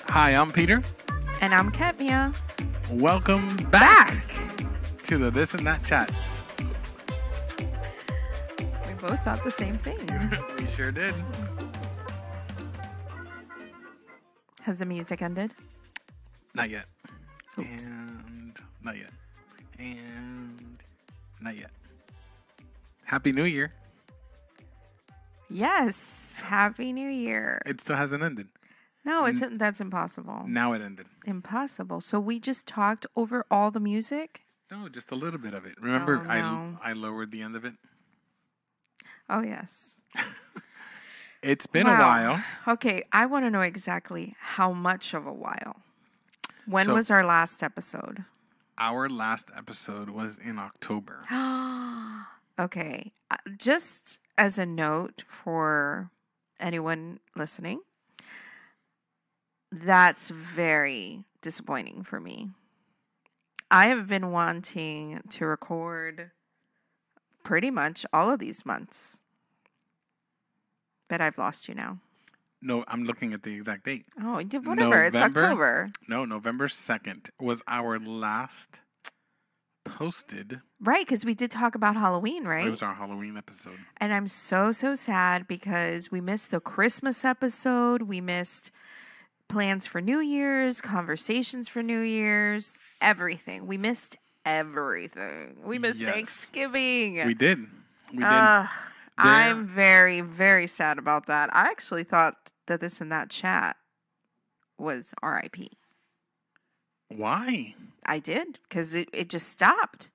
Hi, I'm Peter. And I'm Katmia. Welcome back to the This and That Chat. We both thought the same thing. We sure did. Has the music ended? Not yet. Oops. And not yet. And not yet. Happy New Year. Yes. Happy New Year. It still hasn't ended. No, that's impossible. Now it ended. Impossible. So we just talked over all the music? No, just a little bit of it. Remember, Oh, no. I lowered the end of it? Oh, yes. It's been a while. Okay, I want to know exactly how much of a while. When So- was our last episode? Our last episode was in October. Okay, just as a note for anyone listening, that's very disappointing for me. I have been wanting to record pretty much all of these months, but I've lost you now. No, I'm looking at the exact date. Oh, whatever. It's October. No, November 2nd was our last posted. Right, because we did talk about Halloween, right? It was our Halloween episode. And I'm so sad because we missed the Christmas episode. We missed plans for New Year's, conversations for New Year's, everything. We missed everything. We missed Yes. Thanksgiving. We did. I'm very, very sad about that. I actually thought that This and That Chat was RIP. Why? I did, because it just stopped.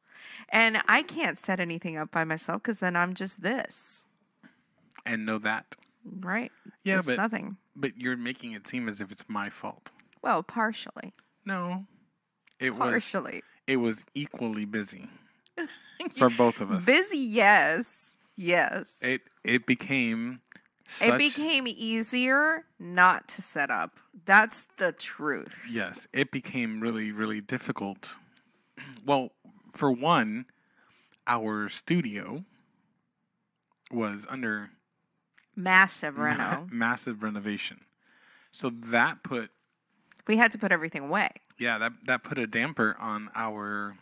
And I can't set anything up by myself because then I'm just this. And know that. Right. Yeah, Just but nothing. But you're making it seem as if it's my fault. Well, partially. No. Partially. It was equally busy for both of us. Busy, yes. Yes. It became It became easier not to set up. That's the truth. Yes, it became really, really difficult. Well, for one, our studio was under Massive reno. massive renovation. So that put... We had to put everything away. Yeah, that put a damper on our...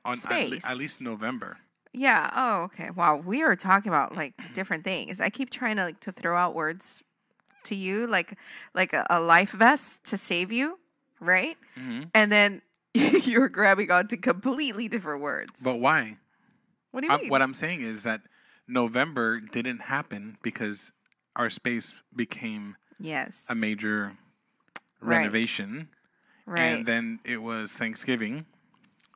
on Space. At least November. Yeah. Oh, okay. Wow. We are talking about like different things. I keep trying to throw out words to you, like a life vest to save you, right? Mm-hmm. And then you're grabbing onto completely different words. But why? What do you mean? What I'm saying is that November didn't happen because our space became a major renovation. Right. And then it was Thanksgiving.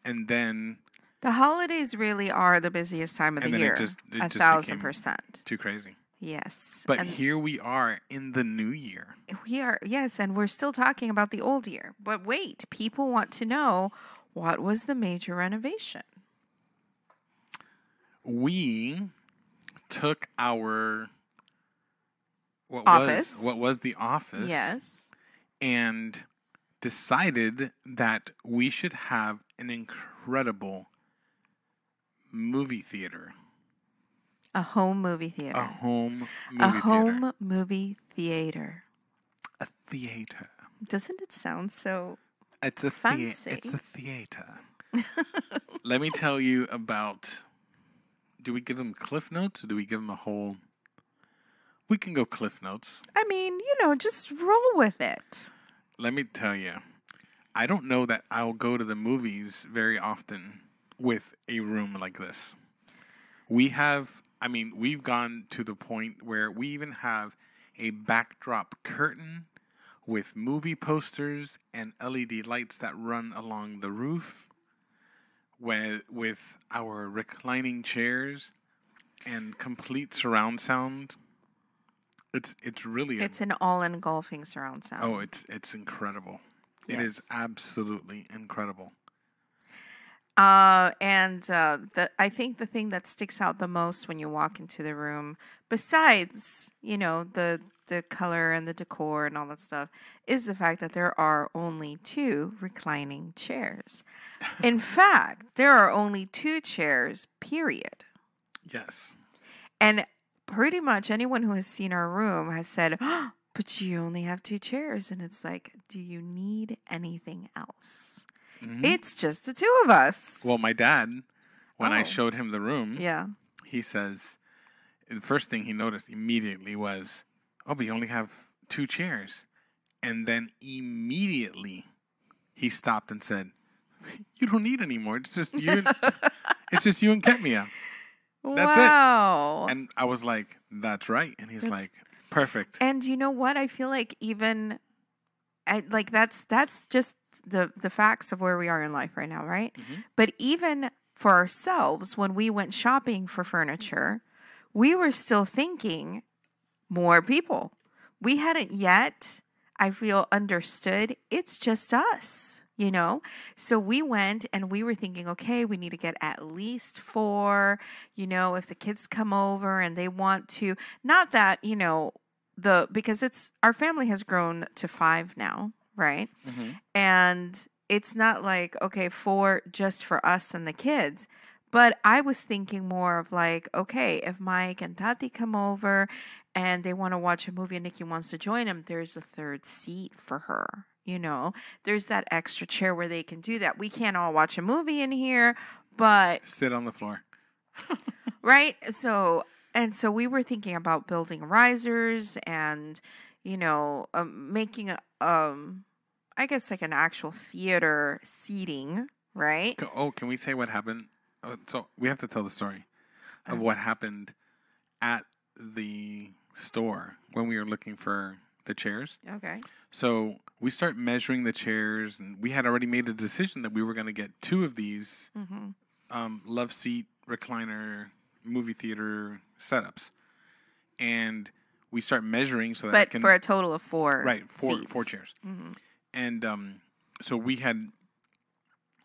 And then... The holidays really are the busiest time of the year. It just 1,000%. Too crazy. Yes. But here we are in the new year. We are, yes, and we're still talking about the old year. But wait, people want to know, what was the major renovation? We took our office. What was the office? Yes. And decided that we should have an incredible movie theater. A home movie theater. A home movie theater. A theater. Doesn't it sound so It's a fancy? It's a theater. Let me tell you about... Do we give them Cliff Notes or do we give them a whole... We can go Cliff Notes. I mean, just roll with it. Let me tell you. I don't know that I'll go to the movies very often with a room like this. We've gone to the point where we even have a backdrop curtain with movie posters and LED lights that run along the roof with our reclining chairs and complete surround sound. It's really... It's an all-engulfing surround sound. Oh, it's incredible. Yes. It is absolutely incredible. I think the thing that sticks out the most when you walk into the room, besides, the color and the decor and all that stuff, is the fact that there are only 2 reclining chairs. In fact, there are only 2 chairs, period. Yes. And pretty much anyone who has seen our room has said, oh, but you only have 2 chairs. And it's like, do you need anything else? Mm-hmm. It's just the 2 of us. Well, my dad, when I showed him the room, he says, the first thing he noticed immediately was, oh, but you only have 2 chairs. And then immediately he stopped and said, you don't need any more. It's just you. It's just you and Ketmia. That's it. And I was like, that's right. And he's like, perfect. And you know what? I feel like even like that's just the facts of where we are in life right now, right? Mm-hmm. But even for ourselves, when we went shopping for furniture, we were still thinking more people. We hadn't yet, I feel, understood. It's just us. You know, so we went and we were thinking, okay, we need to get at least 4, you know, if the kids come over and they want to, not that, you know, because our family has grown to 5 now, right? Mm-hmm. And it's not like, okay, 4 just for us and the kids. But I was thinking more of like, okay, if Mike and Tati come over and they want to watch a movie and Nikki wants to join them, there's a 3rd seat for her. You know, there's that extra chair where they can do that. We can't all watch a movie in here, but sit on the floor. Right? So we were thinking about building risers and, you know, making I guess like an actual theater seating, right? Oh, can we say what happened? So we have to tell the story of what happened at the store when we were looking for the chairs. Okay. So we start measuring the chairs, and we had already made a decision that we were going to get 2 of these love seat recliner movie theater setups, and we start measuring so that I can, for a total of 4, right? 4 chairs, and so we had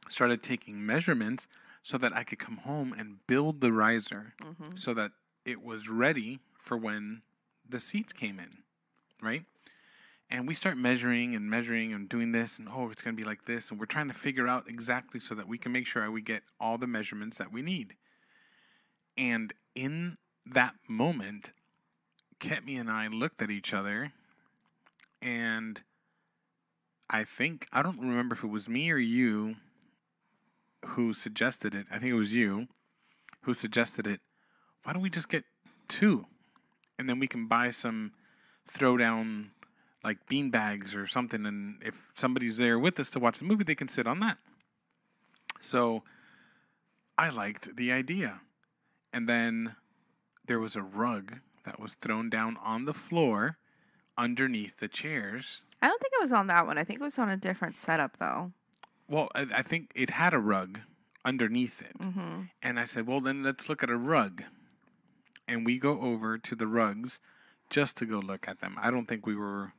started taking measurements so that I could come home and build the riser so that it was ready for when the seats came in, right? And we start measuring and doing this, and it's going to be like this, and we're trying to figure out exactly so that we can make sure we get all the measurements that we need. And in that moment, Ketmi and I looked at each other, and I don't remember if it was me or you who suggested it. I think it was you who suggested it. Why don't we just get 2? And then we can buy some throwdown like bean bags or something, and if somebody's there with us to watch the movie, they can sit on that. So I liked the idea. And then there was a rug that was thrown down on the floor underneath the chairs. I don't think it was on that one. I think it was on a different setup, though. Well, I think it had a rug underneath it. Mm-hmm. And I said, well, then let's look at a rug. And we go over to the rugs just to go look at them. I don't think we were...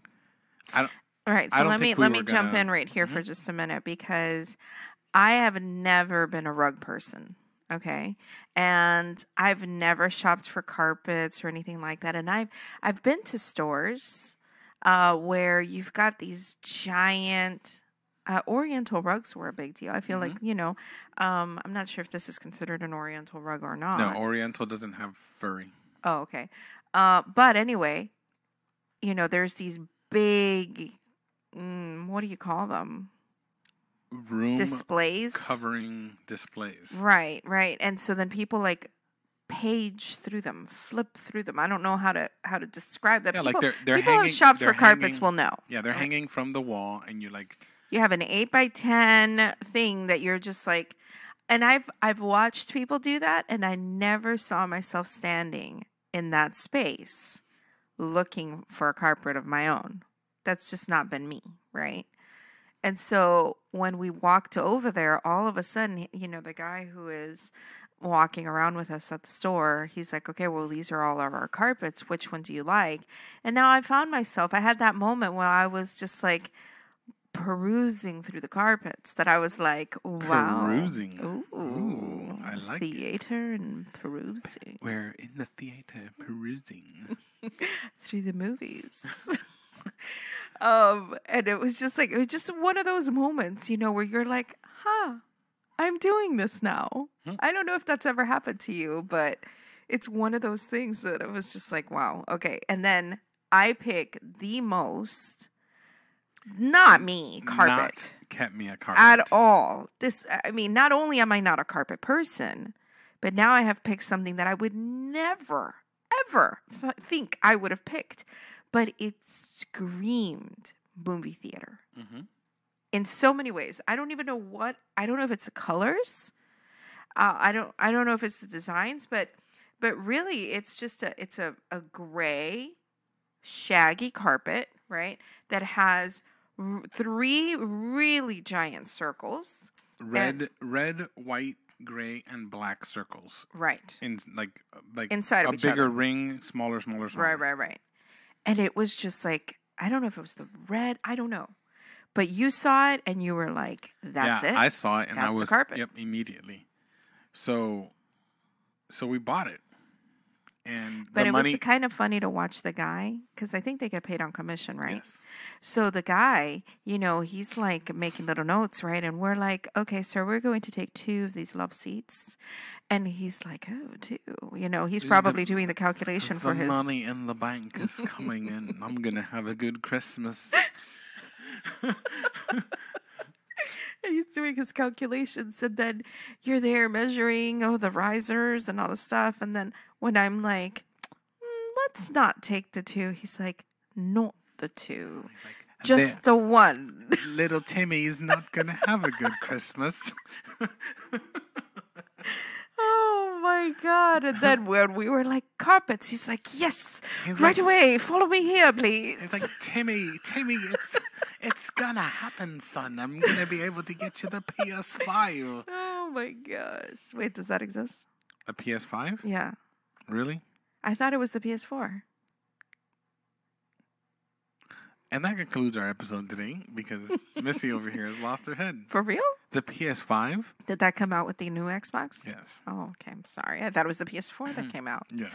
All right, so let me jump in right here for just a minute, because I have never been a rug person, okay? And I've never shopped for carpets or anything like that. And I've been to stores where you've got these giant Oriental rugs were a big deal. I feel like, you know, I'm not sure if this is considered an Oriental rug or not. No, Oriental doesn't have furry. Oh, okay. But anyway, you know, there's these big, what do you call them? Room displays. Covering displays. Right. And so then people like page through them, flip through them. I don't know how to describe that. Yeah, people, like they're people hanging, who shopped for carpets will know. Yeah, they're hanging from the wall, and you have an 8x10 thing that you're just like, and I've watched people do that, and I never saw myself standing in that space looking for a carpet of my own. That's just not been me, right? And so when we walked over there, all of a sudden, you know, the guy who is walking around with us at the store, he's like, okay, well, these are all of our carpets. Which one do you like? And now I found myself, I had that moment where I was just like perusing through the carpets that I was like, wow. Perusing. Ooh, I like theater and perusing. We're in the theater perusing. Through the movies. And it was just one of those moments, you know, where you're like, I'm doing this now. I don't know if that's ever happened to you, but it's one of those things that I was just like, wow, okay. And then I pick the most, not me, carpet. Not kept me a carpet. At all. I mean, not only am I not a carpet person, but now I have picked something that I would never, ever think I would have picked. But it screamed movie theater in so many ways. I don't even know I don't know if it's the colors. I don't know if it's the designs, but really it's just a gray, shaggy carpet, right? That has 3 really giant circles. Red, white, gray, and black circles. Right. In like inside of each other. A bigger ring, smaller. Right. And it was just like, I don't know if it was the red, I don't know. But you saw it and you were like, that's it. I saw it and that's I was the carpet. Yep, immediately. So we bought it. But it was kind of funny to watch the guy, because I think they get paid on commission, right? Yes. So the guy, he's like making little notes, right? And we're like, okay, sir, we're going to take 2 of these love seats. And he's like, oh, 2. He's probably doing the calculation for his... The money in the bank is coming in. I'm going to have a good Christmas. And he's doing his calculations, and then you're there measuring the risers and all the stuff. And then when I'm like, let's not take the 2, he's like, not the 2, like, just the 1. Little Timmy's not gonna have a good Christmas. Oh my God. And then when we were like, carpets, he's like, yes, right away, follow me here, please. It's like, Timmy, it's gonna happen, son. I'm gonna be able to get you the PS5. Oh my gosh. Wait, does that exist? A PS5? Yeah. Really? I thought it was the PS4. And that concludes our episode today, because Missy over here has lost her head. For real? The PS5? Did that come out with the new Xbox? Yes. Oh, okay. I'm sorry. I thought it was the PS4 that came out. Yes.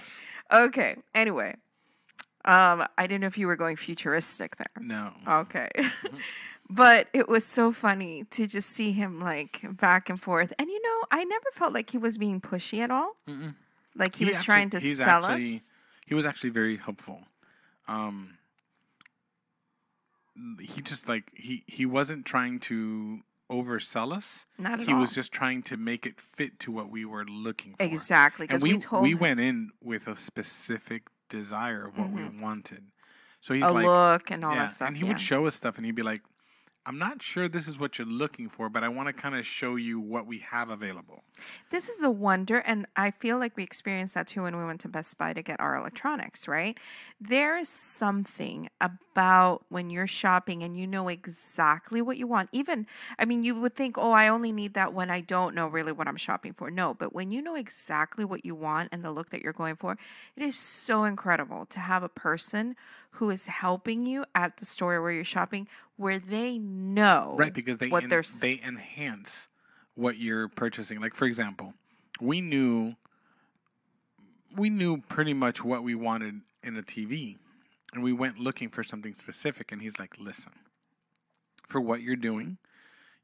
Okay. Anyway. I didn't know if you were going futuristic there. No. Okay. But it was so funny to just see him like back and forth. And I never felt like he was being pushy at all. Mm-mm. Like he was trying to sell us. He was actually very helpful. He just he wasn't trying to oversell us. Not at all. He was just trying to make it fit to what we were looking for. Exactly. And we went in with a specific desire of what we wanted. So he's like, look and all that stuff. And he would show us stuff and he'd be like, I'm not sure this is what you're looking for, but I want to kind of show you what we have available. This is the wonder, and I feel like we experienced that too when we went to Best Buy to get our electronics, right? There is something about when you're shopping and you know exactly what you want. You would think, I only need that when I don't know really what I'm shopping for. No, but when you know exactly what you want and the look that you're going for, it is so incredible to have a person who is helping you at the store where you're shopping, where they know, right? Because they enhance what you're purchasing. Like, for example, we knew pretty much what we wanted in a TV, and we went looking for something specific. And he's like, "Listen, for what you're doing,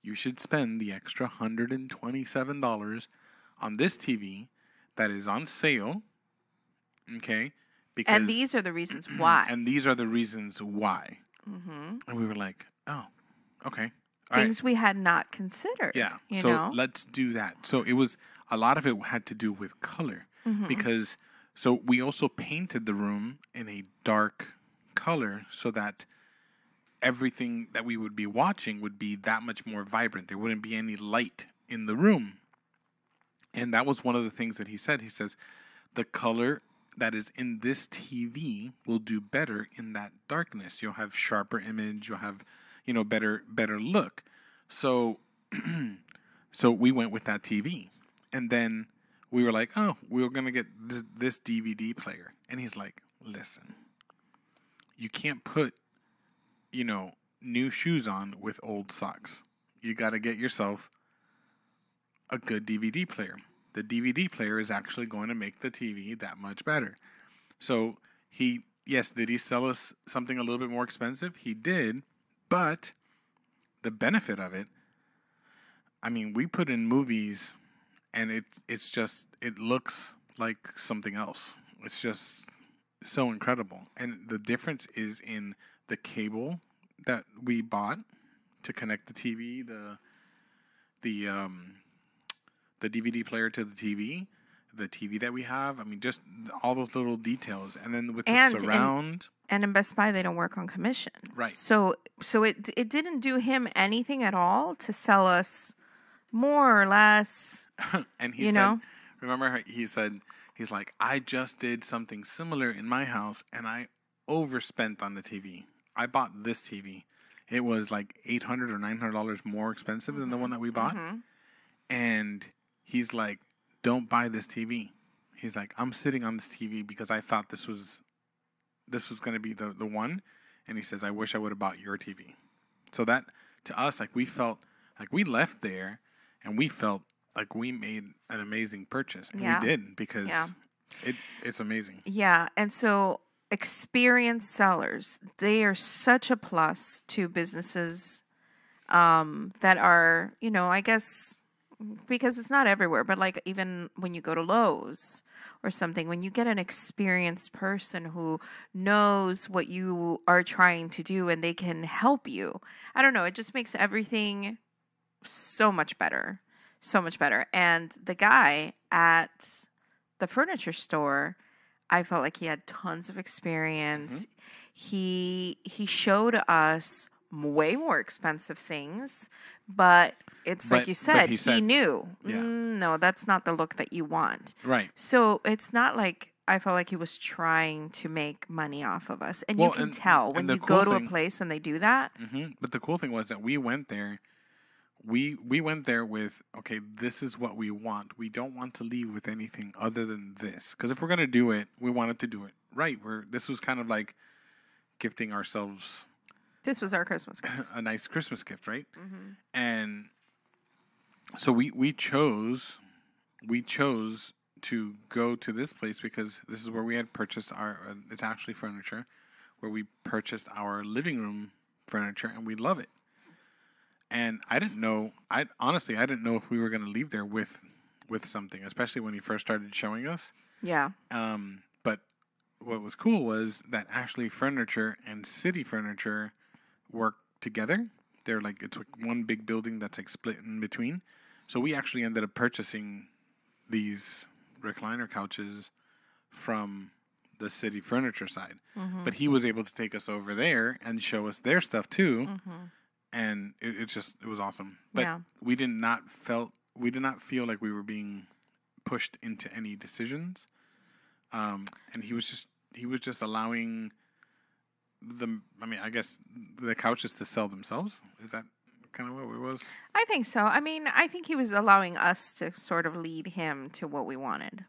you should spend the extra $127 on this TV that is on sale." Okay. And these are the reasons why. And these are the reasons why. Mm-hmm. And we were like, oh, okay. Things we had not considered. Yeah. You so know? Let's do that. So a lot of it had to do with color. Mm-hmm. Because, so we also painted the room in a dark color so that everything that we would be watching would be that much more vibrant. There wouldn't be any light in the room. And that was one of the things that he said. He says, the color that is in this TV will do better in that darkness. You'll have sharper image. You'll have, better look. So, so we went with that TV, and then we were like, oh, we're gonna get this DVD player. And he's like, listen, you can't put, new shoes on with old socks. You got to get yourself a good DVD player. The DVD player is actually going to make the TV that much better. So did he sell us something a little bit more expensive? He did, but the benefit of it, we put in movies and it looks like something else. It's just so incredible. And the difference is in the cable that we bought to connect the TV, the DVD player to the TV that we have. I mean, just all those little details. And then with the surround. And in Best Buy, they don't work on commission. Right. So it didn't do him anything at all to sell us more or less. And he said, remember how he said, he's like, I just did something similar in my house and I overspent on the TV. I bought this TV. It was like $800 or $900 more expensive than the one that we bought. Mm-hmm. And he's like, don't buy this TV. He's like, I'm sitting on this TV because I thought this was going to be the one. And he says, I wish I would have bought your TV. So that, to us, like, we felt like we left there and we felt like we made an amazing purchase. And we did, because it's amazing. Yeah. And so experienced sellers, they are such a plus to businesses that are, I guess, because it's not everywhere, but like even when you go to Lowe's or something, when you get an experienced person who knows what you are trying to do and they can help you, I don't know, it just makes everything so much better. So much better. And the guy at the furniture store, I felt like he had tons of experience. Mm-hmm. He showed us way more expensive things, but like you said, he knew, no, that's not the look that you want. Right. So it's not like I felt like he was trying to make money off of us. And you can tell when you go to a place and they do that. Mm-hmm. But the cool thing was that we went there. We went there with, okay, this is what we want. We don't want to leave with anything other than this. Because if we're going to do it, we wanted to do it right. This was kind of like gifting ourselves. This was our Christmas gift. A nice Christmas gift, right? Mm-hmm. And so we chose to go to this place because this is where we had purchased it's actually furniture, where we purchased our living room furniture, and we love it. And I didn't know if we were going to leave there with something, especially when he first started showing us. Yeah. But what was cool was that actually furniture and city furniture work together. They're like, it's like one big building that's like split in between. So we actually ended up purchasing these recliner couches from the city furniture side. Mm-hmm. But he was able to take us over there and show us their stuff too. Mm-hmm. And it was awesome. But we did not feel like we were being pushed into any decisions. And he was just allowing I guess the couches to sell themselves. Is that kind of what it was? I think so. I mean, I think he was allowing us to sort of lead him to what we wanted.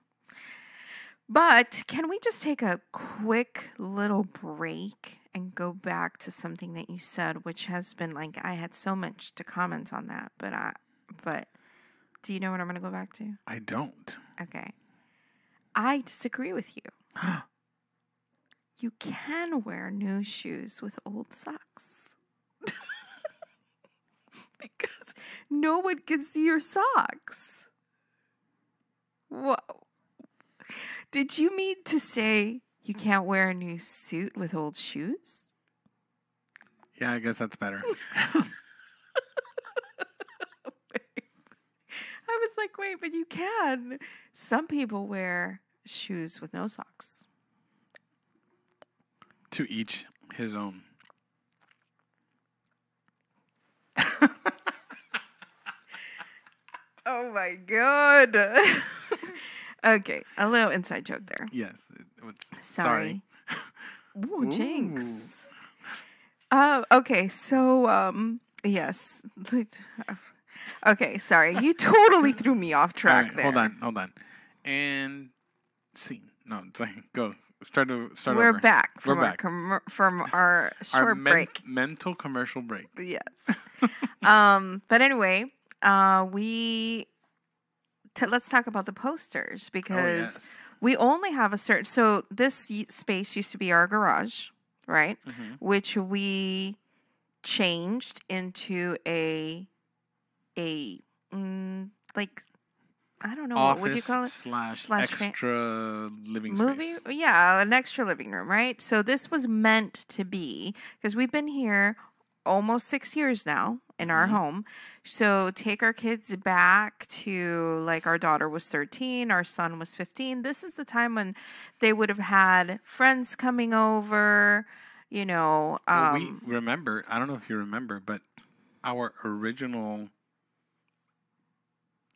But can we just take a quick little break and go back to something that you said, which has been like, I had so much to comment on that, but do you know what I'm going to go back to? I don't. Okay. I disagree with you. You can wear new shoes with old socks. Because no one can see your socks. Whoa. Did you mean to say you can't wear a new suit with old shoes? Yeah, I guess that's better. I was like, wait, but you can. Some people wear shoes with no socks. To each his own. Oh my God. Okay, a little inside joke there. Yes. Sorry. Ooh, jinx. Okay, so, yes. Okay, sorry. You totally threw me off track there. Hold on. And scene. No, it's like, go. Start over. We're back from our short break. Mental commercial break. Yes. But anyway, let's talk about the posters, because we only have a certain. So this space used to be our garage, right? Mm-hmm. Which we changed into a I don't know, what would you call it? Slash Slash extra living movie? space. Yeah, an extra living room, right? So this was meant to be, because we've been here almost 6 years now in our home. So take our kids back to, like, our daughter was 13, our son was 15. This is the time when they would have had friends coming over, you know. Well, we remember, I don't know if you remember, but our original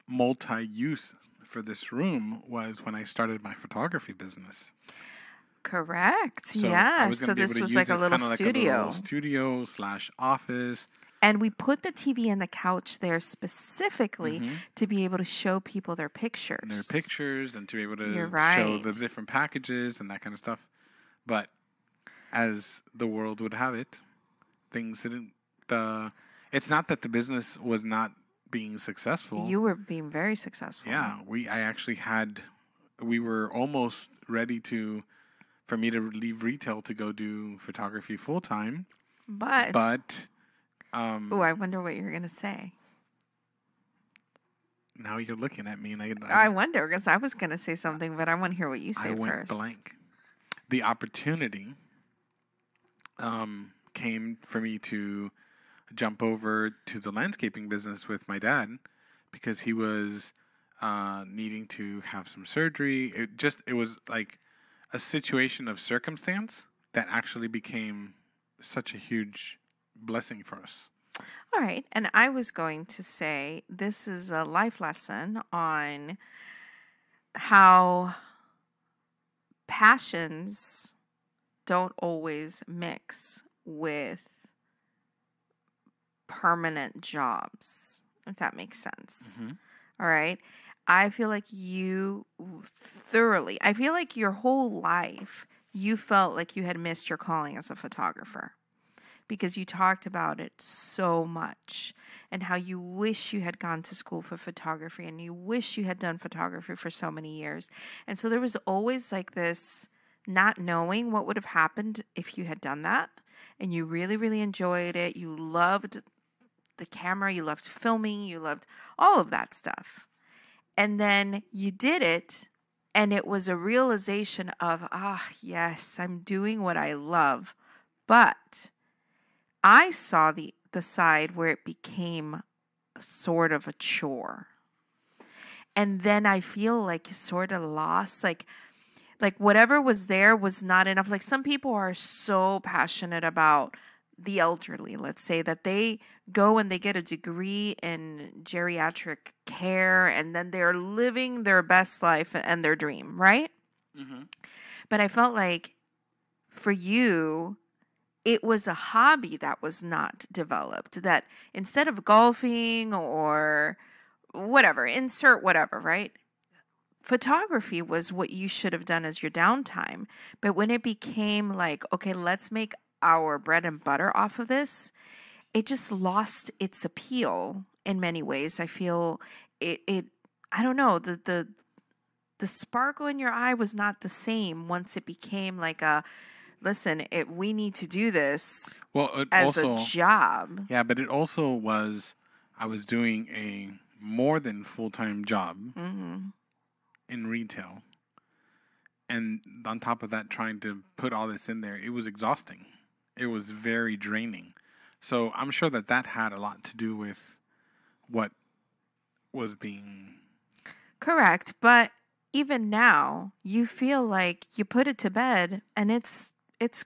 multi-use for this room was when I started my photography business. Correct. So yeah. So this was like a little studio. Studio / office. And we put the TV and the couch there specifically to be able to show people their pictures. And their pictures and to be able to You're right. show the different packages and that kind of stuff. But as the world would have it, things didn't... it's not that the business was not being successful. You were being very successful. Yeah. We were almost ready for me to leave retail to go do photography full time. But I wonder what you're gonna say. Now you're looking at me, and I wonder, because I was gonna say something, but I want to hear what you say first. I went first. blank. The opportunity came for me to jump over to the landscaping business with my dad because he was needing to have some surgery. It was like a situation of circumstance that actually became such a huge blessing for us. All right. And I was going to say this is a life lesson on how passions don't always mix with permanent jobs, if that makes sense. All right. I feel like I feel like your whole life, you felt like you had missed your calling as a photographer because you talked about it so much and how you wish you had gone to school for photography and you wish you had done photography for so many years. And so there was always like this not knowing what would have happened if you had done that. And you really, really enjoyed it. You loved the camera. You loved filming. You loved all of that stuff. And then you did it, and it was a realization of, yes, I'm doing what I love. But I saw the side where it became sort of a chore. And then I feel like you sort of lost, like whatever was there was not enough. Like some people are so passionate about the elderly, let's say, that they go and they get a degree in geriatric care and then they're living their best life and their dream, right? But I felt like for you, it was a hobby that was not developed, that instead of golfing or whatever, insert whatever, right? Photography was what you should have done as your downtime. But when it became like, okay, let's make our bread and butter off of this, it just lost its appeal in many ways. I feel it I don't know, the sparkle in your eye was not the same once it became like we need to do this as a job. Yeah, but it also was, I was doing a more than full-time job in retail. And on top of that, trying to put all this in there, it was exhausting. It was very draining. So I'm sure that had a lot to do with what was being... Correct. But even now, you feel like you put it to bed and it's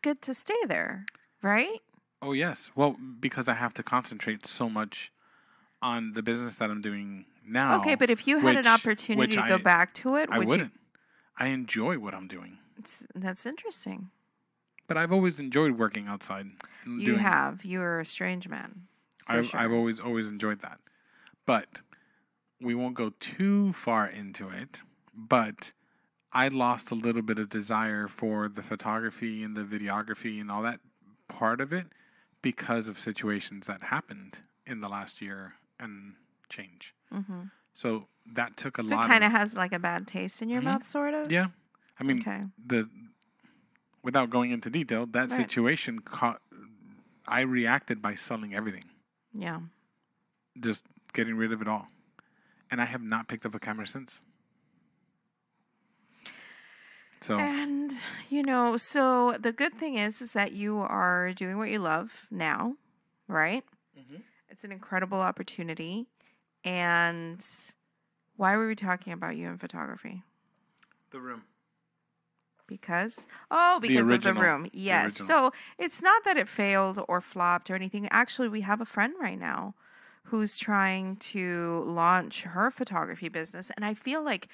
good to stay there, right? Oh, yes. Well, because I have to concentrate so much on the business that I'm doing now. Okay, but if you had an opportunity to go back to it, I wouldn't. I enjoy what I'm doing. That's interesting. But I've always enjoyed working outside. You're a strange man. I've always enjoyed that. But we won't go too far into it. But I lost a little bit of desire for the photography and the videography and all that part of it because of situations that happened in the last year and change. So that took a lot. It kind of has like a bad taste in your mouth, sort of? Yeah. I mean, without going into detail, that situation I reacted by selling everything. Yeah. Just getting rid of it all. And I have not picked up a camera since. So. And, so the good thing is that you are doing what you love now, right? Mm-hmm. It's an incredible opportunity. And why were we talking about you in photography? The room. Because of the room. Yes. So it's not that it failed or flopped or anything. Actually, we have a friend right now who's trying to launch her photography business. And I feel like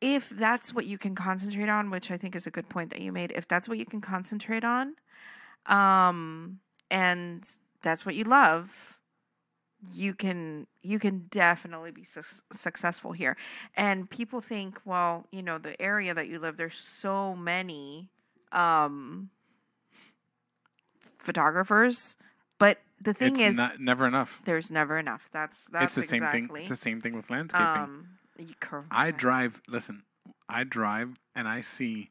if that's what you can concentrate on, which I think is a good point that you made, if that's what you can concentrate on, and that's what you love, you can definitely be successful here. And people think, well, the area that you live, there's so many photographers, but the thing is, never enough. There's never enough. That's it's the exactly same thing. It's the same thing with landscaping. I drive and I see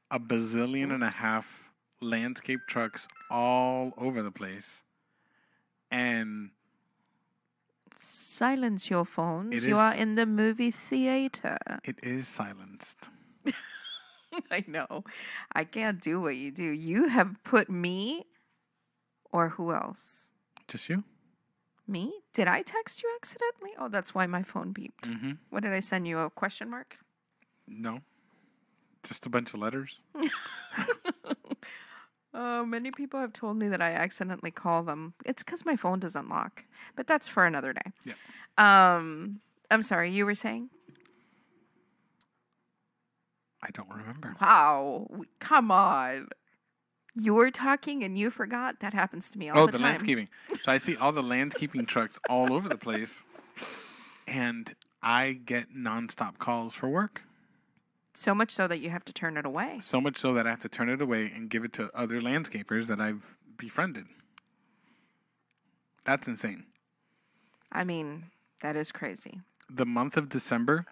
a bazillion and a half landscape trucks all over the place, and silence your phones. You are in the movie theater. It is silenced. I know. I can't do what you do. You have put me, or who else? Just you? Me? Did I text you accidentally? Oh, that's why my phone beeped. Mm-hmm. What did I send you? A question mark? No. Just a bunch of letters. Many people have told me that I accidentally call them. It's because my phone doesn't lock. But that's for another day. Yeah. I'm sorry, you were saying? I don't remember. Wow. Come on. You were talking and you forgot. That happens to me all the time. Oh, the landscaping. So I see all the landscaping trucks all over the place. And I get nonstop calls for work. So much so that you have to turn it away. So much so that I have to turn it away and give it to other landscapers that I've befriended. That's insane. I mean, that is crazy. The month of December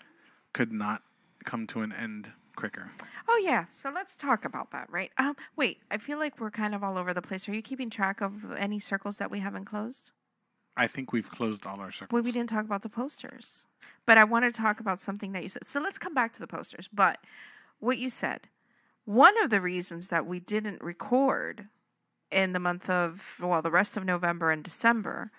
could not come to an end quicker. Oh, yeah. So let's talk about that, right? Wait, I feel like we're kind of all over the place. Are you keeping track of any circles that we haven't closed? I think we've closed all our circles. Well, we didn't talk about the posters. But I want to talk about something that you said. So let's come back to the posters. But what you said, one of the reasons that we didn't record in the the rest of November and December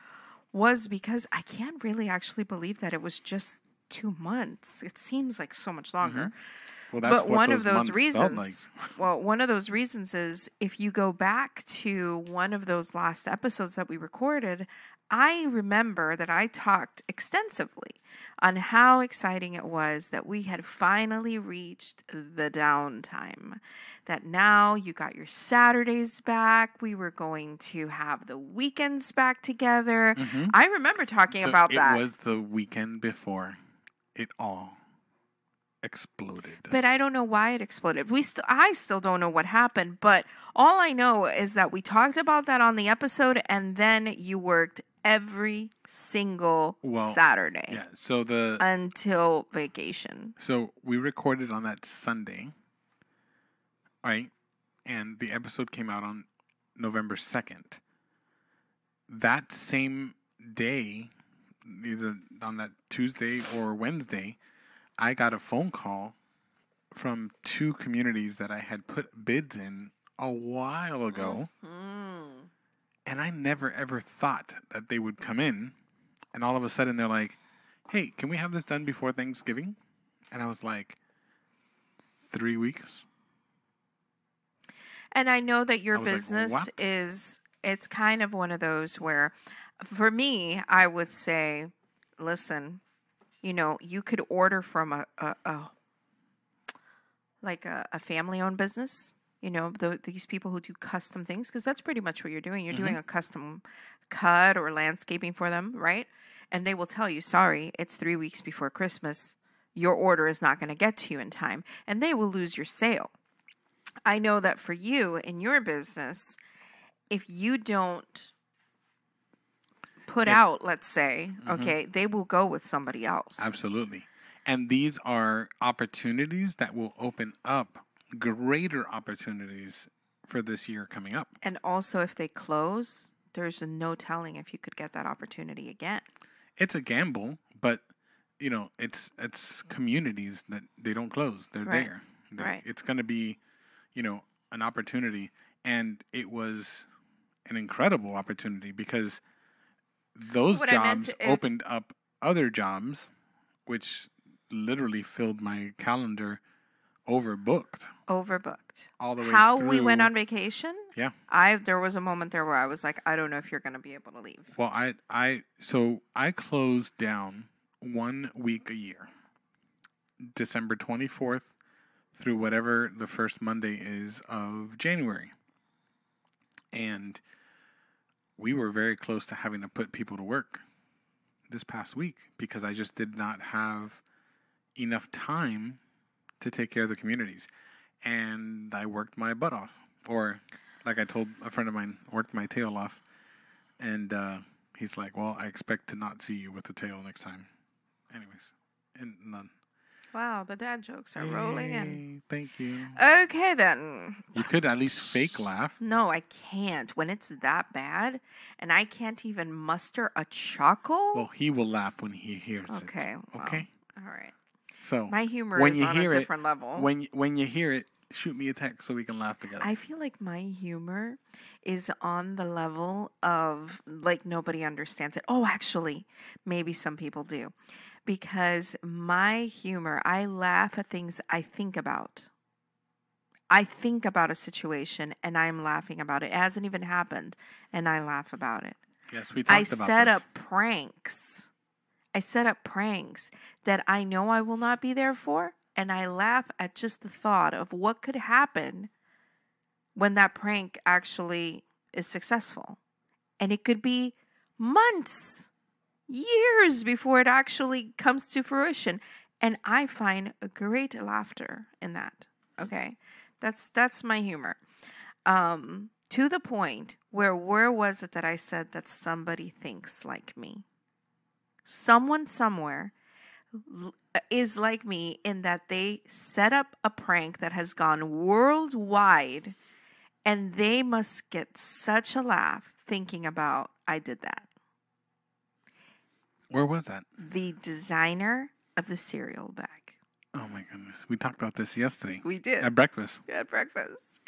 was because I can't really actually believe that it was just 2 months. It seems like so much longer. Mm-hmm. Well, that's one of those reasons. Well, one of those reasons is if you go back to one of those last episodes that we recorded, I remember that I talked extensively on how exciting it was that we had finally reached the downtime. That now you got your Saturdays back. We were going to have the weekends back together. Mm-hmm. I remember talking about that. It was the weekend before it all exploded. But I don't know why it exploded. I still don't know what happened. But all I know is that we talked about that on the episode, and then you worked every single Saturday. Yeah. So until vacation. So we recorded on that Sunday, right? And the episode came out on November 2nd. That same day, either on that Tuesday or Wednesday, I got a phone call from 2 communities that I had put bids in a while ago. Mm-hmm. And I never, ever thought that they would come in. And all of a sudden, they're like, hey, can we have this done before Thanksgiving? And I was like, 3 weeks? And I know that your business it's kind of one of those where, for me, I would say, listen, you could order from a family-owned business. These people who do custom things, because that's pretty much what you're doing. You're doing a custom cut or landscaping for them, right? And they will tell you, sorry, it's 3 weeks before Christmas. Your order is not going to get to you in time. And they will lose your sale. I know that for you, in your business, if you don't put out, let's say, okay, they will go with somebody else. Absolutely. And these are opportunities that will open up greater opportunities for this year coming up. And also, if they close, there's no telling if you could get that opportunity again. It's a gamble, but it's communities that they don't close. They're Right. there. Right. It's going to be, an opportunity, and it was an incredible opportunity because those What I meant jobs if- opened up other jobs, which literally filled my calendar overbooked. All the way How we went through- on vacation. Yeah. There was a moment there where I was like, I don't know if you're going to be able to leave. Well, I closed down 1 week a year, December 24th through whatever the first Monday is of January, and we were very close to having to put people to work this past week because I just did not have enough time to take care of the communities, and I worked my butt off, or like I told a friend of mine, worked my tail off, and he's like, well, I expect to not see you with the tail next time. Anyways, and none. Wow, the dad jokes are rolling in. Thank you. Okay, then. You could at least fake laugh. No, I can't. When it's that bad and I can't even muster a chuckle. Well, he will laugh when he hears Okay. it. Well, Okay. all right. So My humor when is you on hear a different it, level. When you hear it, shoot me a text so we can laugh together. I feel like my humor is on the level of like nobody understands it. Oh, actually, maybe some people do. Because my humor, I laugh at things I think about. I think about a situation and I'm laughing about it. It hasn't even happened and I laugh about it. Yes, we talked about this. I set up pranks. That I know I will not be there for, and I laugh at just the thought of what could happen when that prank actually is successful. And it could be months, years before it actually comes to fruition. And I find a great laughter in that. Okay? That's my humor. To the point where was it that I said that somebody thinks like me? Someone somewhere is like me in that they set up a prank that has gone worldwide and they must get such a laugh thinking about I did that. Where was that? The designer of the cereal bag. Oh my goodness. We talked about this yesterday. We did. At breakfast. At breakfast.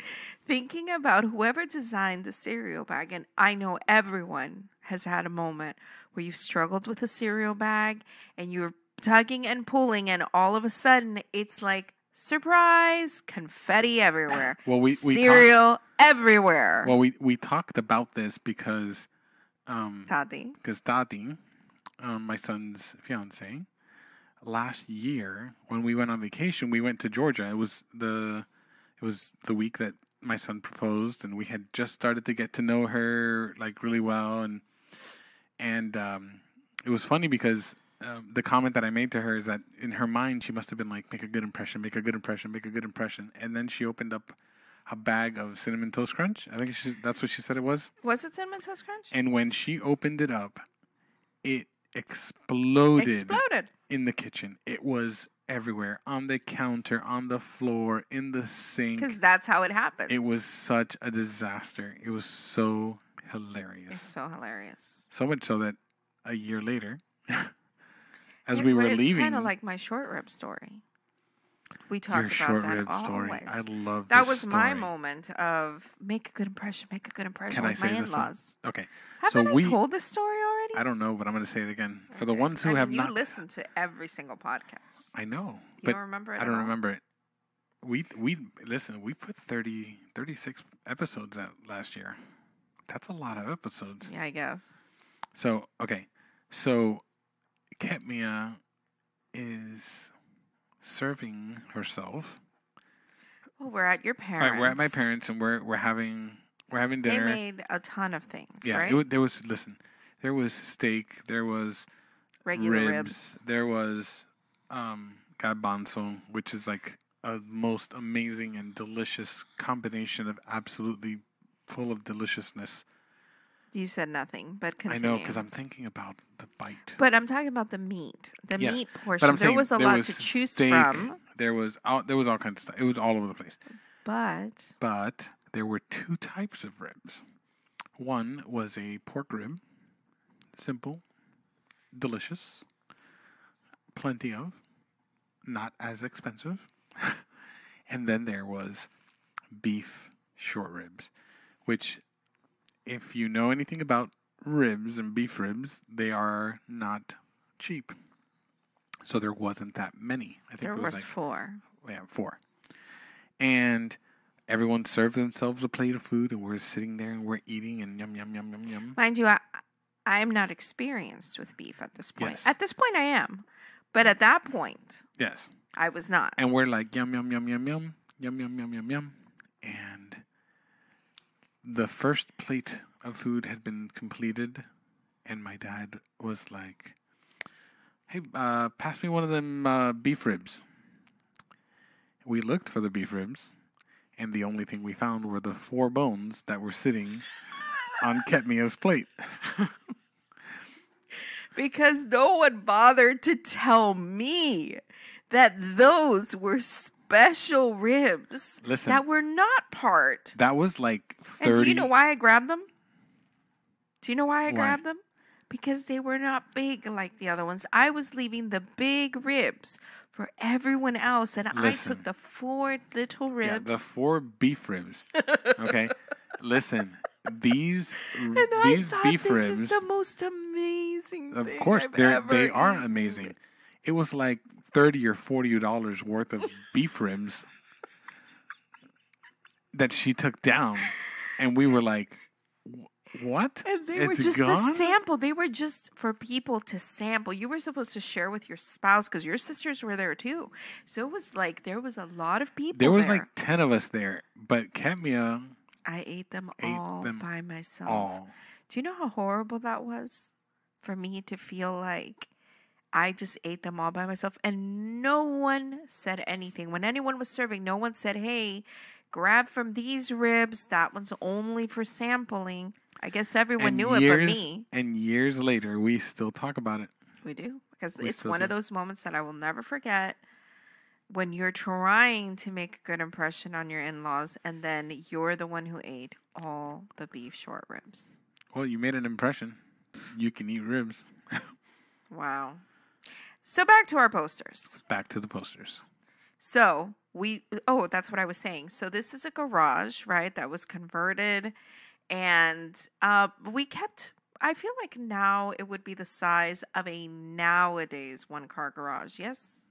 Thinking about whoever designed the cereal bag. And I know everyone has had a moment where you've struggled with a cereal bag and you're tugging and pulling and all of a sudden it's like, surprise, confetti everywhere. Well, cereal everywhere. Well, we talked about this because Tati, my son's fiance, last year when we went on vacation, we went to Georgia. It was the week that my son proposed, and we had just started to get to know her like really well, and it was funny because the comment that I made to her is that in her mind she must have been like, make a good impression, make a good impression, make a good impression, and then she opened up a bag of Cinnamon Toast Crunch. I think that's what she said it was. Was it Cinnamon Toast Crunch? And when she opened it up, it exploded in the kitchen. It was everywhere, on the counter, on the floor, in the sink. Because that's how it happens. It was such a disaster. It was so hilarious. It's so hilarious. So much so that a year later, we were leaving. It's kind of like my short rib story. We talked about that rib always. Story. I love that. Was story. My moment of make a good impression Can with I my in-laws. Okay. Haven't I told this story already? I don't know, but I'm going to say it again. For the ones who have not... You listen to every single podcast. I know. You don't remember it I don't remember it. We put 36 episodes out last year. That's a lot of episodes. Yeah, I guess. So, okay. So, Ketmia is serving herself. Well, we're at your parents. Right, we're at my parents, and we're having dinner. They made a ton of things, right? Yeah, there was steak, there was regular ribs. There was garbanzo, which is like a most amazing and delicious combination of absolutely full of deliciousness. You said nothing, but continue. I know, because I'm thinking about the bite. But I'm talking about the meat. The meat portion. But I'm saying there was a lot to choose steak, from. There was all kinds of stuff. It was all over the place. But there were two types of ribs. One was a pork rib. Simple. Delicious. plenty of, not as expensive. And then there was beef short ribs, which, if you know anything about ribs and beef ribs, they are not cheap. So there wasn't that many. I think there it was like 4. Yeah, 4. And everyone served themselves a plate of food, and we're sitting there and we're eating and yum, yum, yum, yum, yum. Mind you, I'm not experienced with beef at this point. Yes. At this point, I am. But at that point, Yes. I was not. And we're like, yum, yum, yum, yum, yum, yum, yum, yum, yum, yum. And the first plate of food had been completed, and my dad was like, hey, pass me one of them beef ribs. We looked for the beef ribs, and the only thing we found were the 4 bones that were sitting on Ketmia's plate. Because no one bothered to tell me that those were special ribs. Listen, that were not part. That was like 30. And do you know why I grabbed them? Do you know why I grabbed them? Because they were not big like the other ones. I was leaving the big ribs for everyone else, and Listen, I took the 4 little ribs. Yeah, the 4 beef ribs. Okay, listen, these beef ribs. This is the most amazing. Of thing course, I've they ever are eaten. amazing. It was like $30 or $40 worth of beef ribs that she took down, and we were like, what? And they it's were just gone? a sample. They were just for people to sample. You were supposed to share with your spouse because your sisters were there too. So it was like there was a lot of people there. Was like 10 of us there, but Ketmia... I ate them all by myself. All. Do you know how horrible that was? For me to feel like I just ate them all by myself and no one said anything. When anyone was serving, no one said, hey, grab from these ribs. That one's only for sampling. I guess everyone knew it but me. And years later, we still talk about it. We do. Because it's one of those moments that I will never forget. When you're trying to make a good impression on your in-laws and then you're the one who ate all the beef short ribs. Well, you made an impression. You can eat ribs. Wow. So back to our posters. Back to the posters. So that's what I was saying. So this is a garage, right, that was converted. And we kept, I feel like now it would be the size of a nowadays 1-car garage. Yes?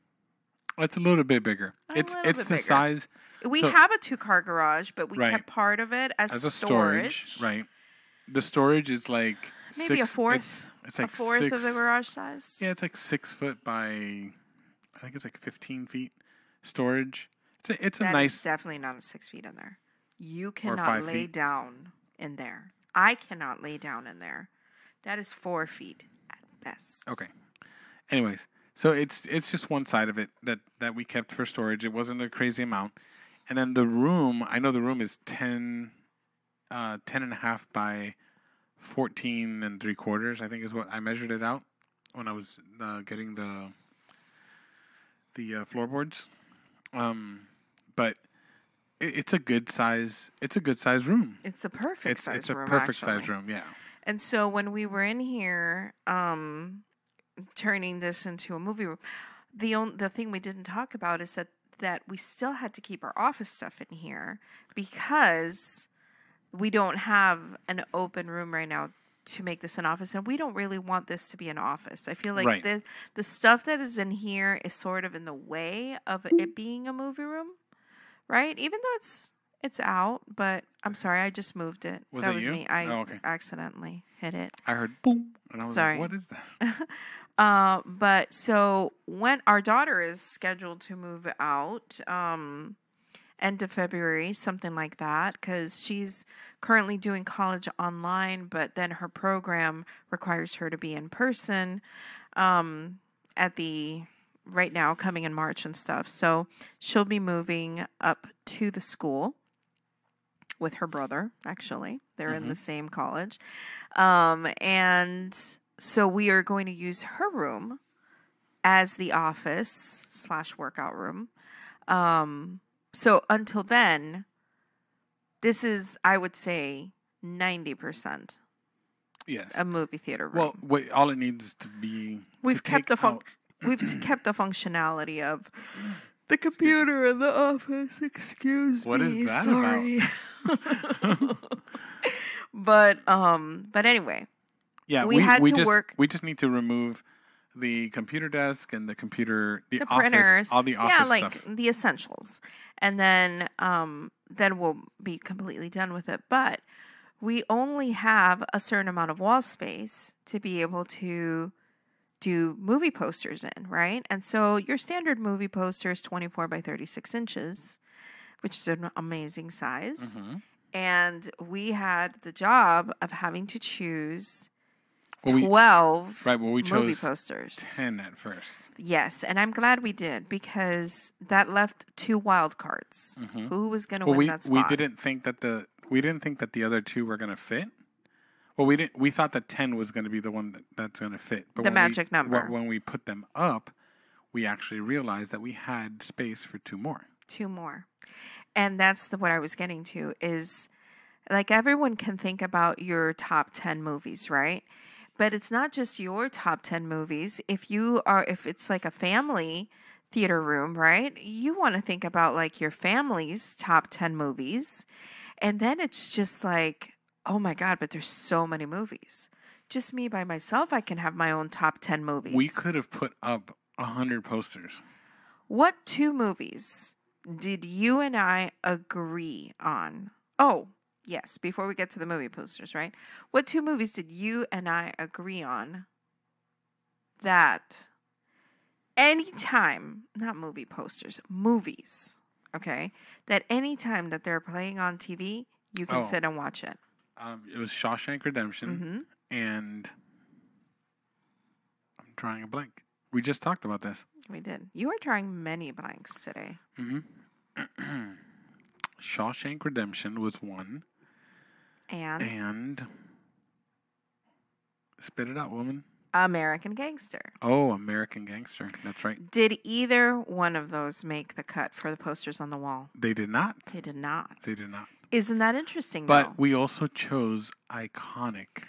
It's a little bit bigger. It's the bigger. Size. We have a 2-car garage, but we kept part of it as a storage. Right. The storage is like maybe a fourth. It's like a fourth of the garage size. Yeah, it's like 6 foot by, I think it's like 15 feet storage. It's a nice. It's definitely not 6 feet in there. You cannot lay down in there. I cannot lay down in there. That is 4 feet at best. Okay. Anyways. So it's just one side of it that we kept for storage. It wasn't a crazy amount. And then the room, I know the room is 10 and a half by 14 and 3/4, I think is what I measured it out when I was getting the floorboards. But it's a good size. It's a good size room. It's the perfect size room. It's a perfect size room. Yeah. And so when we were in here, turning this into a movie room, the thing we didn't talk about is that we still had to keep our office stuff in here because we don't have an open room right now to make this an office, and we don't really want this to be an office. I feel like the stuff that is in here is sort of in the way of it being a movie room, right? Even though it's out, but I'm sorry, I just moved it. That was me. I accidentally hit it. I heard boom, and I was like, what is that? But so when our daughter is scheduled to move out, end of February, something like that, because she's currently doing college online, but then her program requires her to be in person right now, coming in March and stuff. So she'll be moving up to the school with her brother, actually. They're in the same college. And so we are going to use her room as the office / workout room. So until then, this is, I would say, 90% yes, a movie theater room. Well, wait, all it needs to be... We've kept the kept the functionality of the computer in the office. Excuse what me. What is that sorry. about? But anyway. Yeah, we had to work. We just need to remove the computer desk and the office, printers, all the office stuff. the essentials, and then we'll be completely done with it. But we only have a certain amount of wall space to be able to do movie posters in, right? And so your standard movie poster is 24 by 36 inches, which is an amazing size. Mm-hmm. And we had the job of having to choose 12 we chose movie posters. 10 at first. Yes, and I'm glad we did because that left 2 wild cards. Mm-hmm. Who was going to win that spot? We didn't think that the other 2 were going to fit. Well, we thought that 10 was going to be the one that's going to fit. But the magic number. When we put them up, we actually realized that we had space for 2 more. 2 more. And that's what I was getting to is like everyone can think about your top 10 movies, right? But it's not just your top 10 movies. If it's like a family theater room, right? You want to think about like your family's top 10 movies. And then it's just like, oh my God, but there's so many movies. Just me by myself, I can have my own top 10 movies. We could have put up 100 posters. What 2 movies did you and I agree on? Oh, yes, before we get to the movie posters, right? What 2 movies did you and I agree on that anytime, not movie posters, movies, okay, that anytime that they're playing on TV, you can sit and watch it? It was Shawshank Redemption, and I'm drawing a blank. We just talked about this. We did. You are drawing many blanks today. Mm-hmm. Shawshank Redemption was one. And spit it out, woman. American Gangster. Oh, American Gangster. That's right. Did either one of those make the cut for the posters on the wall? They did not. They did not. They did not. Isn't that interesting, But we also chose iconic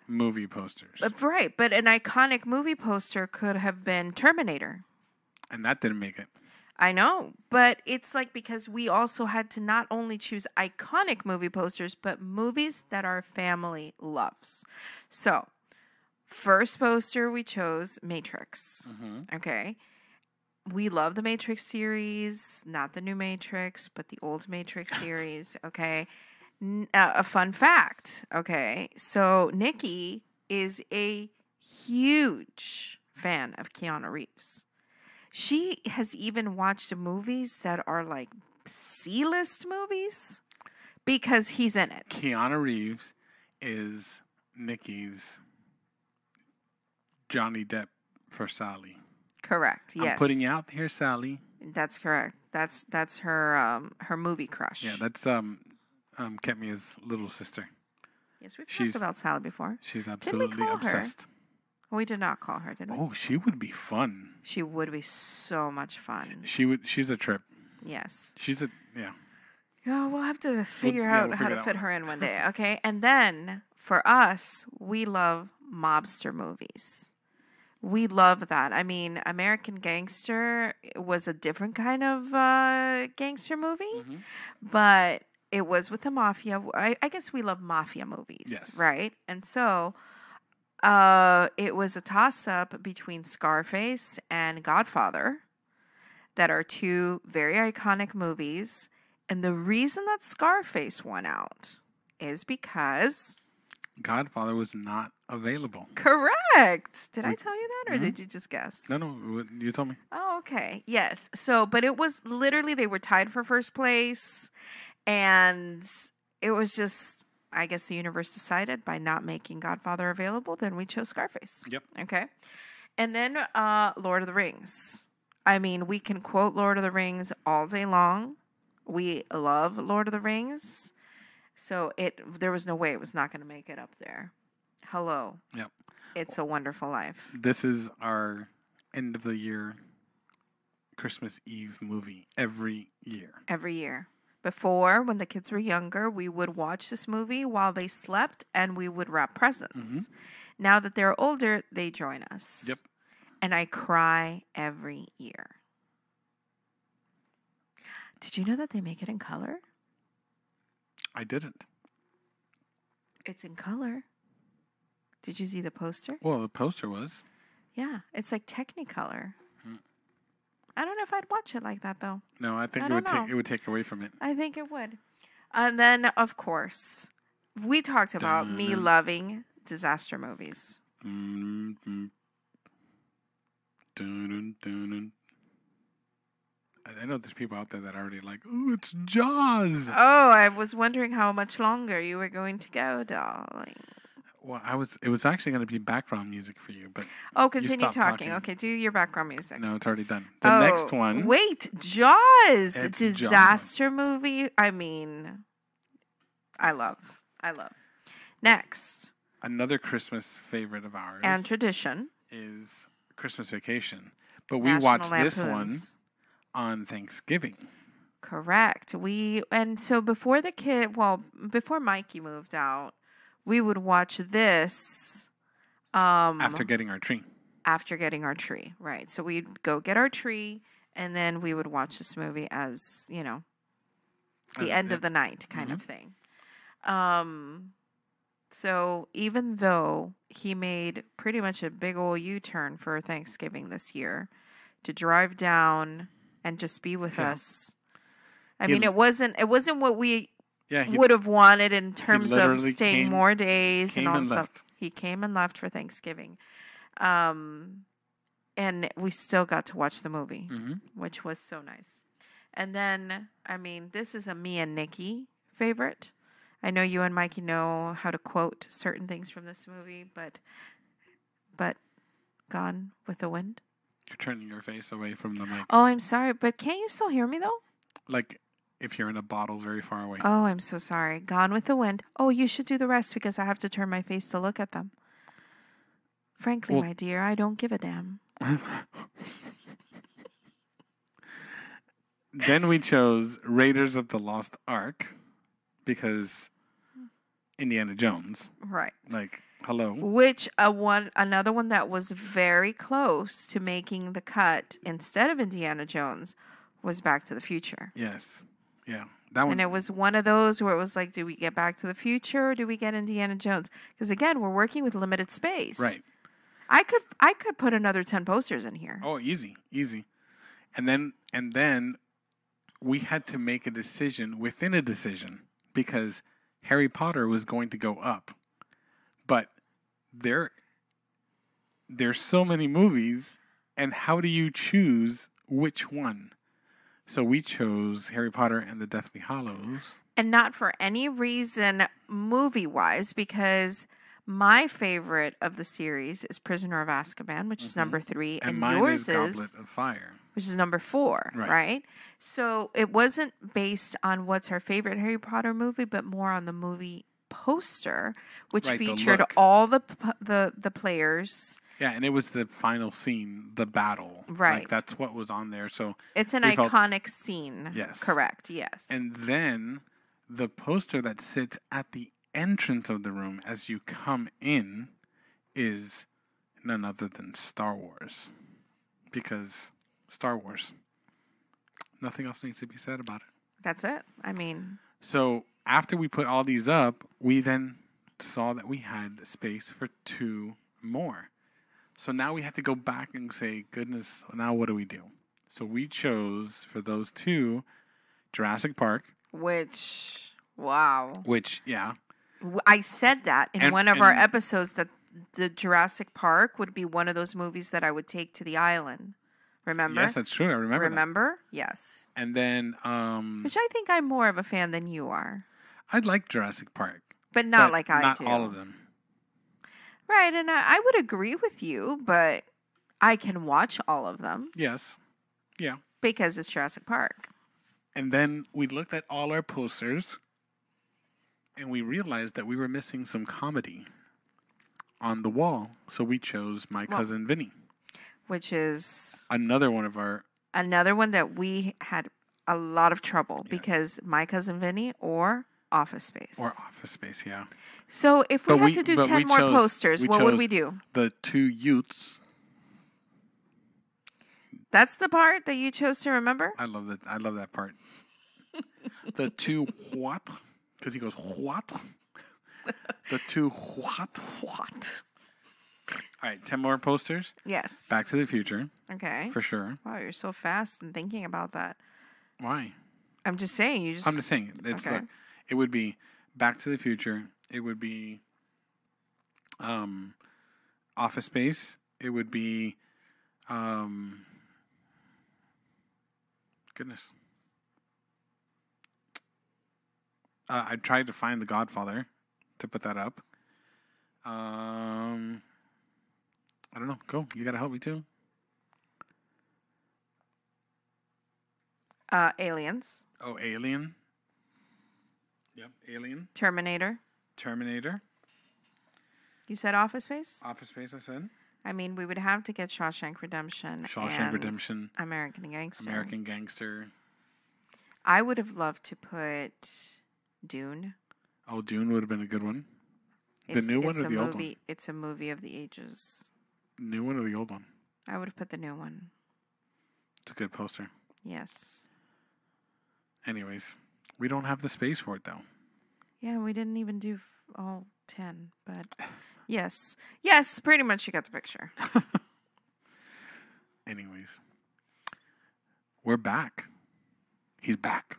movie posters. Right, but an iconic movie poster could have been Terminator. And that didn't make it. I know, but it's like because we also had to not only choose iconic movie posters, but movies that our family loves. So, first poster we chose Matrix. Okay. We love the Matrix series, not the new Matrix, but the old Matrix series. Okay. A fun fact. Okay. So, Nikki is a huge fan of Keanu Reeves. She has even watched movies that are like C-list movies because he's in it. Keanu Reeves is Nikki's Johnny Depp for Sally. Correct. Yes. I'm putting you out here, Sally. That's correct. That's her movie crush. Yeah, that's Kemia's little sister. Yes, we've talked about Sally before. She's absolutely obsessed. Her? We did not call her, did we? Oh, she would be fun. She would be so much fun. She's a trip. Yes. Yeah. Yeah, we'll have to figure out how to fit her in one day, okay? And then, for us, we love mobster movies. We love that. I mean, American Gangster was a different kind of gangster movie, but it was with the mafia. I guess we love mafia movies, yes. Right? And so it was a toss-up between Scarface and Godfather that are 2 very iconic movies. And the reason that Scarface won out is because Godfather was not available. Correct. Did I tell you that, or did you just guess? No, you told me. Oh, okay. Yes. So, but it was literally, they were tied for first place, and it was just, I guess the universe decided by not making Godfather available, then we chose Scarface. Yep. Okay. And then Lord of the Rings. I mean, we can quote Lord of the Rings all day long. We love Lord of the Rings. So there was no way it was not going to make it up there. Hello. Yep. It's a Wonderful Life. This is our end of the year Christmas Eve movie every year. Every year. Before, when the kids were younger, we would watch this movie while they slept and we would wrap presents. Now that they're older, they join us. Yep. and I cry every year. Did you know that they make it in color? I didn't. It's in color. Did you see the poster? Well, the poster was. Yeah, it's like Technicolor. I don't know if I'd watch it like that, though. No, I think I it would take away from it. I think it would. And then, of course, we talked about me loving disaster movies. I know there's people out there that are already like, "Ooh, it's Jaws." Oh, I was wondering how much longer you were going to go, darling. Well, it was actually going to be background music for you, but continue talking. Okay, do your background music. No, it's already done. The next one. Wait, Jaws, It's disaster movie. I mean, I love. Next, another Christmas favorite of ours and tradition is Christmas Vacation, but we National watched this one Lampoons. on Thanksgiving. Correct. So before before Mikey moved out, we would watch this After getting our tree. Right. So we'd go get our tree, and then we would watch this movie as, the end of the night kind of thing. So even though he made pretty much a big old U-turn for Thanksgiving this year to drive down and just be with us, I mean, it wasn't what we would have wanted in terms of staying more days and all stuff. He came and left for Thanksgiving. And we still got to watch the movie, which was so nice. And then, I mean, this is a me and Nikki favorite. I know you and Mikey know how to quote certain things from this movie, but Gone with the Wind. You're turning your face away from the mic. Oh, I'm sorry, but can't you still hear me though? Like if you're in a bottle very far away. Oh, I'm so sorry. Gone with the Wind. Oh, you should do the rest because I have to turn my face to look at them. Frankly, my dear, I don't give a damn. Then we chose Raiders of the Lost Ark because Indiana Jones. Right. Like, hello. Which another one that was very close to making the cut instead of Indiana Jones was Back to the Future. Yes. Yeah. That one. And it was one of those where it was like, do we get Back to the Future or do we get Indiana Jones? Because again, we're working with limited space. Right. I could put another 10 posters in here. Oh, easy. And then we had to make a decision within a decision because Harry Potter was going to go up. But there's so many movies, and how do you choose which one? So we chose Harry Potter and the Deathly Hallows. And not for any reason movie-wise, because my favorite of the series is Prisoner of Azkaban, which is number 3. And mine yours is Goblet of Fire, which is number 4, right? So it wasn't based on what's our favorite Harry Potter movie, but more on the movie poster, which featured all the players. Yeah, and it was the final scene, the battle. Right. Like, that's what was on there. So it's an iconic scene. Yes. Correct, yes. And then the poster that sits at the entrance of the room as you come in is none other than Star Wars. Because Star Wars. Nothing else needs to be said about it. That's it. I mean. So after we put all these up, we then saw that we had space for 2 more. So now we had to go back and say, goodness, now what do we do? So we chose for those 2, Jurassic Park. Which, wow. Yeah. I said that in one of our episodes that the Jurassic Park would be one of those movies that I would take to the island. Remember? Yes, that's true. I remember. Remember? Yes. And then, which I think I'm more of a fan than you are. I'd like Jurassic Park, but not like I do. Not all of them. Right, and I would agree with you, but I can watch all of them. Yes. Yeah. Because it's Jurassic Park. And then we looked at all our posters, and we realized that we were missing some comedy on the wall. So we chose My Cousin Vinny. Which is another one that we had a lot of trouble because My Cousin Vinny or Office Space. Yeah. So if we had to do 10 more posters, what would we do? The 2 youths That's the part that you chose to remember? I love that. I love that part. The two what? Because he goes, what? The two what? What? All right, 10 more posters. Yes. Back to the Future. Okay. For sure. Wow, you're so fast in thinking about that. Why? I'm just saying. I'm just saying. It's okay. Look, it would be Back to the Future. It would be Office Space. It would be goodness. I tried to find The Godfather to put that up. I don't know. Go. You got to help me too. Aliens. Oh, Alien. Yep, Alien. Terminator. You said Office Space? Office Space, I said. I mean, we would have to get Shawshank Redemption. American Gangster. I would have loved to put Dune. Oh, Dune would have been a good one. The new one or the old one? It's a movie of the ages. New one or the old one? I would have put the new one. It's a good poster. Yes. Anyways, we don't have the space for it, though. Yeah, we didn't even do all 10, but yes. Yes, pretty much you got the picture. Anyways, we're back. He's back.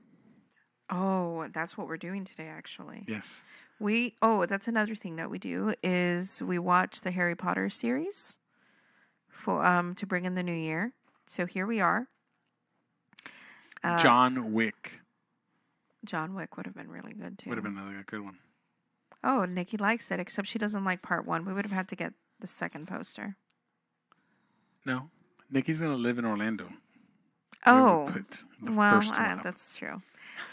Oh, that's what we're doing today, actually. Yes. That's another thing that we do is we watch the Harry Potter series for to bring in the new year. So here we are. John Wick. John Wick would have been really good too. Would have been another good one. Oh, Nikki likes it, except she doesn't like part 1. We would have had to get the second poster. No, Nikki's gonna live in Orlando. Oh, well, that's true.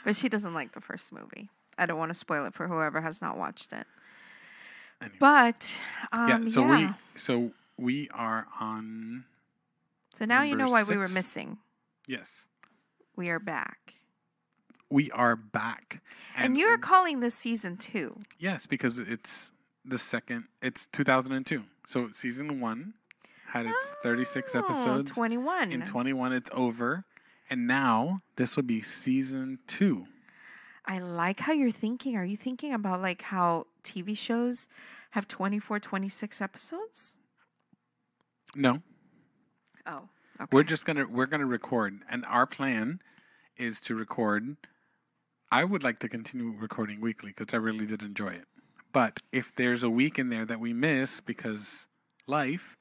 But she doesn't like the first movie. I don't want to spoil it for whoever has not watched it. Anyway. But so we are on. So now you know why we were missing. Yes. We are back. We are back. And you're calling this season 2. Yes, because it's the second. It's 2002. So season 1 had its 36 episodes. 21. In 21, it's over. And now this will be season 2. I like how you're thinking. Are you thinking about like how TV shows have 24, 26 episodes? No. Oh. Okay. We're gonna record, and our plan is to record. I would like to continue recording weekly because I really did enjoy it. But if there's a week in there that we miss because life.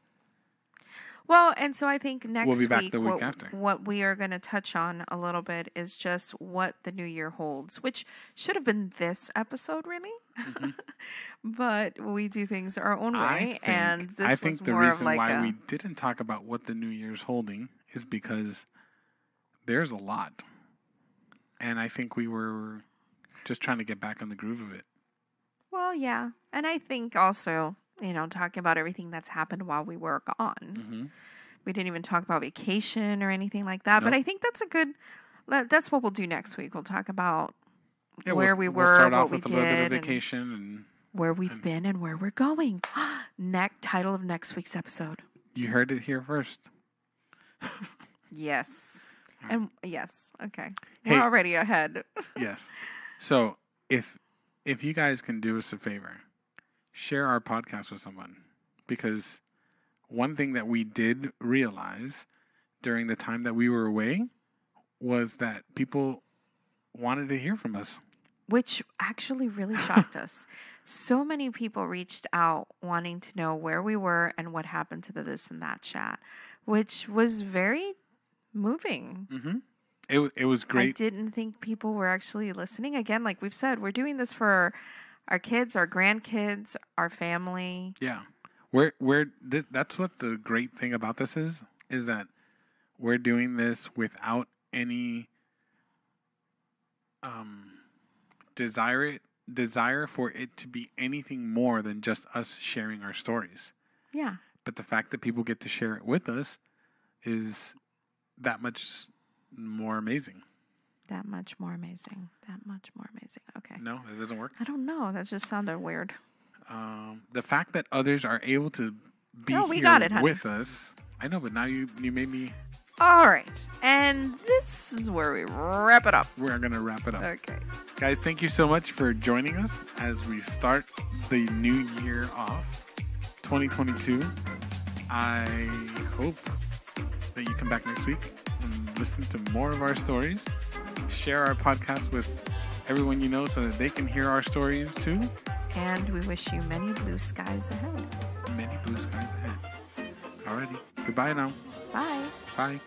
Well, and so I think next we'll be back week, the week after. What we are going to touch on a little bit is just what the new year holds, which should have been this episode, really. Mm-hmm. But we do things our own way, and this I think was the more reason of like why we didn't talk about what the new year's holding is because there's a lot, and I think we were just trying to get back on the groove of it. Well, yeah, and I think also, talking about everything that's happened while we were gone. Mm-hmm. We didn't even talk about vacation or anything like that. Nope. But I think that's what we'll do next week. We'll talk about where we were, start what off we with did, a little bit of vacation and where we've been and where we're going. Title of next week's episode. You heard it here first. Yes. Right. And yes. Okay. We're already ahead. Yes. So if you guys can do us a favor, share our podcast with someone, because one thing that we did realize during the time that we were away was that people wanted to hear from us. Which actually really shocked us. So many people reached out wanting to know where we were and what happened to the this and that chat, which was very moving. Mm-hmm. It was great. I didn't think people were actually listening. Again, like we've said, we're doing this for our kids, our grandkids, our family. Yeah. That's what the great thing about this is that we're doing this without any desire for it to be anything more than just us sharing our stories. Yeah. But the fact that people get to share it with us is that much more amazing. That much more amazing. Okay. No, that doesn't work. I don't know. That just sounded weird. The fact that others are able to be got it, with us. I know, but now you made me. All right. And this is where we wrap it up. We're going to wrap it up. Okay. Guys, thank you so much for joining us as we start the new year off, 2022. I hope that you come back next week and listen to more of our stories. Share our podcast with everyone you know so that they can hear our stories too. And we wish you many blue skies ahead. Many blue skies ahead. Alrighty. Goodbye now. Bye. Bye.